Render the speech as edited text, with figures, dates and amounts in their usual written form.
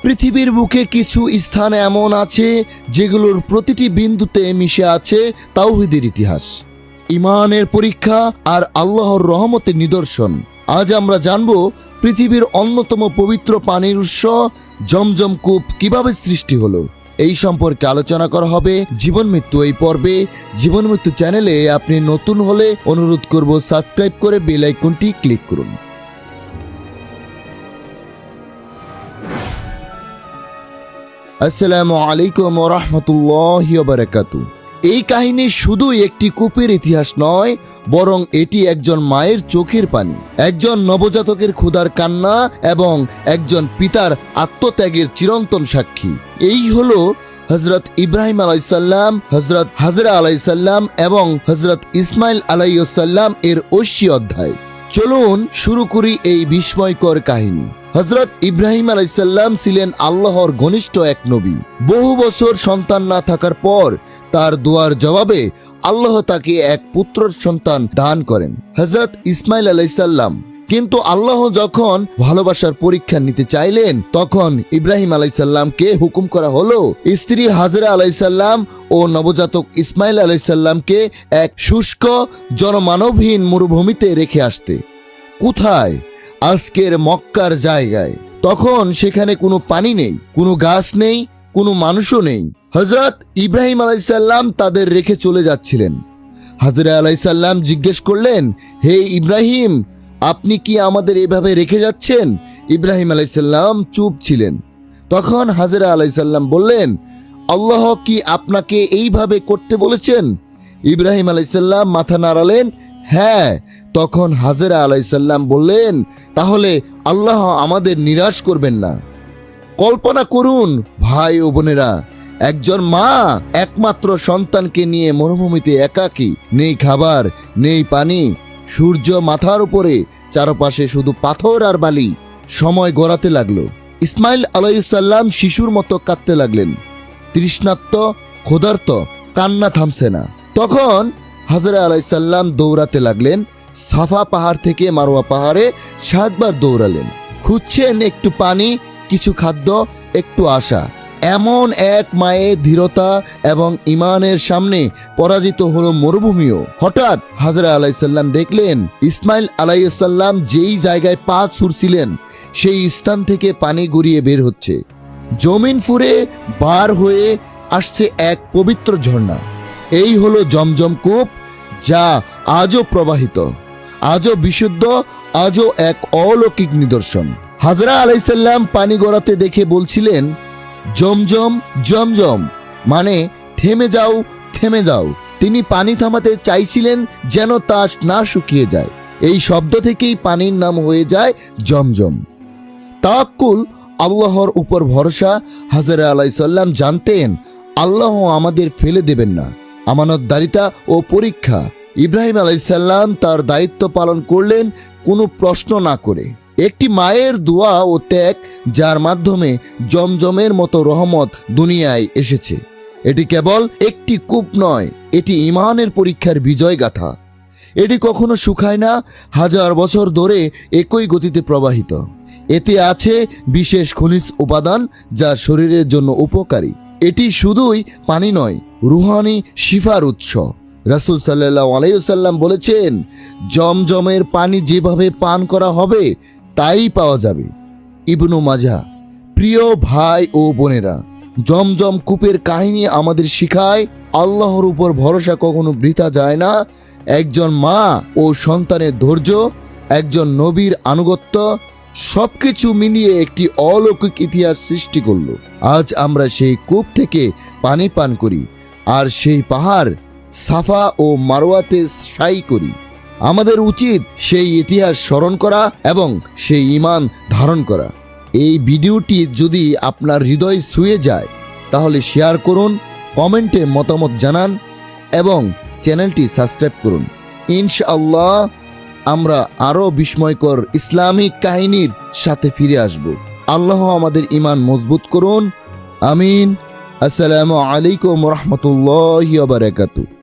পৃথিবীর বুকে কিছু স্থান এমন আছে যেগুলোর প্রতিটি বিন্দুতে মিশে আছে তাওহীদের ইতিহাস, ঈমানের পরীক্ষা আর আল্লাহর রহমতের নিদর্শন। আজ আমরা জানব পৃথিবীর অন্যতম পবিত্র পানির উৎস জমজম কূপ কিভাবে সৃষ্টি হলো। এই সম্পর্কে আলোচনা করা হবে জীবন মৃত্যু এই পর্বে। জীবন মৃত্যু চ্যানেলে আপনি নতুন হলে অনুরোধ করব সাবস্ক্রাইব করে বেল আইকনটি ক্লিক করুন। আসসালামু আলাইকুম ওয়া রাহমাতুল্লাহি ওয়া বারাকাতুহু। এই কাহিনী শুধু একটি কূপের ইতিহাস নয়, বরং এটি একজন মায়ের চোখের পানি, একজন নবজাতকের ক্ষুধার কান্না এবং একজন পিতার আত্মত্যাগের চিরন্তন সাক্ষী। এই হলো হযরত ইব্রাহিম আলাইহিসসালাম, হযরত হাজরা আলাইহিসসালাম এবং হযরত ইসমাইল আলাইহিসসালাম এর ঐশী অধ্যায়। চলুন শুরু করি এই বিস্ময়কর কাহিনী। হযরত ইব্রাহিম আলাইহিসসালাম ছিলেন আল্লাহর ঘনিষ্ঠ এক নবী। বহু বছর সন্তান না থাকার পর তার দোয়ার জবাবে আল্লাহ তাকে এক পুত্র সন্তান দান করেন, হযরত ইসমাইল আলাইহিসসালাম। কিন্তু আল্লাহ যখন ভালোবাসার পরীক্ষা নিতে চাইলেন, তখন ইব্রাহিম আলাইহিসসালামকে হুকুম করা হলো স্ত্রী হাজরা আলাইহিসসালাম ও নবজাতক ইসমাইল আলাইহিসসালামকে এক শুষ্ক জনমানবহীন মরুভূমিতে রেখে আসতে। কোথায়? আজকের মক্কার জায়গায়। তখন সেখানে কোনো পানি নেই, কোনো গাছ নেই, কোনো মানুষও নেই। হযরত ইব্রাহিম আলাইহিসসালাম তাদের রেখে চলে যাচ্ছিলেন। হাজরা আলাইহিসসালাম জিজ্ঞেস করলেন, হে ইব্রাহিম, আপনি কি আমাদের এভাবে রেখে যাচ্ছেন? ইব্রাহিম আলাইহিসসালাম চুপ ছিলেন। তখন হাজরা আলাইহিসসালাম বললেন, আল্লাহ কি আপনাকে এইভাবে করতে বলেছেন? ইব্রাহিম আলাইহিসসালাম মাথা নাড়ালেন, হ্যাঁ। তখন হাজরা আলাইহিসসালাম বললেন, তাহলে আল্লাহ আমাদের নিরাশ করবেন না। কল্পনা করুন ভাই ও বোনেরা, একজন মা একমাত্র সন্তানকে নিয়ে মরুভূমিতে একাকী, নেই খাবার, নেই পানি, সূর্য মাথার উপরে, চারপাশে শুধু পাথর আর বালি। সময় গড়াতে লাগলো। ইসমাইল আলাইহিসসালাম শিশুর মতো কাঁদতে লাগলেন, তৃষ্ণার্ত, ক্ষুধার্ত, কান্না থামছে না। তখন হাজরা আলাইহিসসালাম দৌড়াতে লাগলেন। সাফা পাহাড় থেকে মারওয়া পাহাড়ে 7 বার দৌড়ালেন। খুঁজছেন একটু পানি, কিছু খাদ্য, একটু আশা। এমন এক মায়ের ধীরতা এবং ঈমানের সামনে পরাজিত হলো মরুভূমিও। হঠাৎ হাজরা আলাইহিসসালাম দেখলেন ইসমাইল আলাইহিসসালাম যেই জায়গায় পা ছুঁড়ছিলেন সেই স্থান থেকে পানি গড়িয়ে বের হচ্ছে। জমিন ফুঁড়ে বার হয়ে আসছে এক পবিত্র ঝর্ণা। এই হলো জমজম কূপ, যা আজও প্রবাহিত, আজও বিশুদ্ধ, আজও এক অলৌকিক নিদর্শন। হাজরা আলাইহিসসালাম পানি গড়াতে দেখে বলছিলেন, জমজম জমজম, মানে থেমে যাও, থেমে যাও। তিনি পানি থামাতে চাইছিলেন যেন তা না শুকিয়ে যায়। এই শব্দ থেকেই পানির নাম হয়ে যায় জমজম। তাওয়াক্কুল, আল্লাহর উপর ভরসা। হাজরা আলাইহিসসালাম জানতেন আল্লাহ আমাদের ফেলে দেবেন না। আমানতদারিতা ও পরীক্ষা। ইব্রাহিম আলাইহিসসালাম তার দায়িত্ব পালন করলেন কোনো প্রশ্ন না করে। একটি মায়ের দোয়া ও ত্যাগ, যার মাধ্যমে জমজমের মতো রহমত দুনিয়ায় এসেছে। এটি কেবল একটি কূপ নয়, এটি ঈমানের পরীক্ষার বিজয় গাথা। এটি কখনো শুকায় না, হাজার বছর ধরে একই গতিতে প্রবাহিত। এতে আছে বিশেষ খনিজ উপাদান যা শরীরের জন্য উপকারী। এটি শুধুই পানি নয়, রুহানি শিফার উৎস। রাসূল সাল্লাল্লাহু আলাইহি ওয়াসাল্লাম বলেছেন, জমজমের পানি যেভাবে পান করা হবে তাই পাওয়া যাবে। ইবনু মাজাহ। প্রিয় ভাই ও বোনেরা, জমজম কূপের কাহিনী আমাদের শিখায় আল্লাহর উপর ভরসা কখনো বৃথা যায় না। একজন মা ও সন্তানের ধৈর্য, একজন নবীর আনুগত্য, সবকিছু মিলিয়ে একটি অলৌকিক ইতিহাস সৃষ্টি করলো। আজ আমরা সেই কূপ থেকে পানি পান করি, আর সেই পাহাড় সাফা ও মারওয়াতে সাই করি। আমাদের উচিত সেই ইতিহাস স্মরণ করা এবং সেই ঈমান ধারণ করা। এই ভিডিওটি যদি আপনার হৃদয় ছুঁয়ে যায় তাহলে শেয়ার করুন, কমেন্টে মতামত জানান এবং চ্যানেলটি সাবস্ক্রাইব করুন। ইনশাআল্লাহ আমরা আরও বিস্ময়কর ইসলামিক কাহিনীর সাথে ফিরে আসব। আল্লাহ আমাদের ঈমান মজবুত করুন। আমিন। আসসালামু আলাইকুম ওয়া রাহমাতুল্লাহি ওয়া বারাকাতুহু।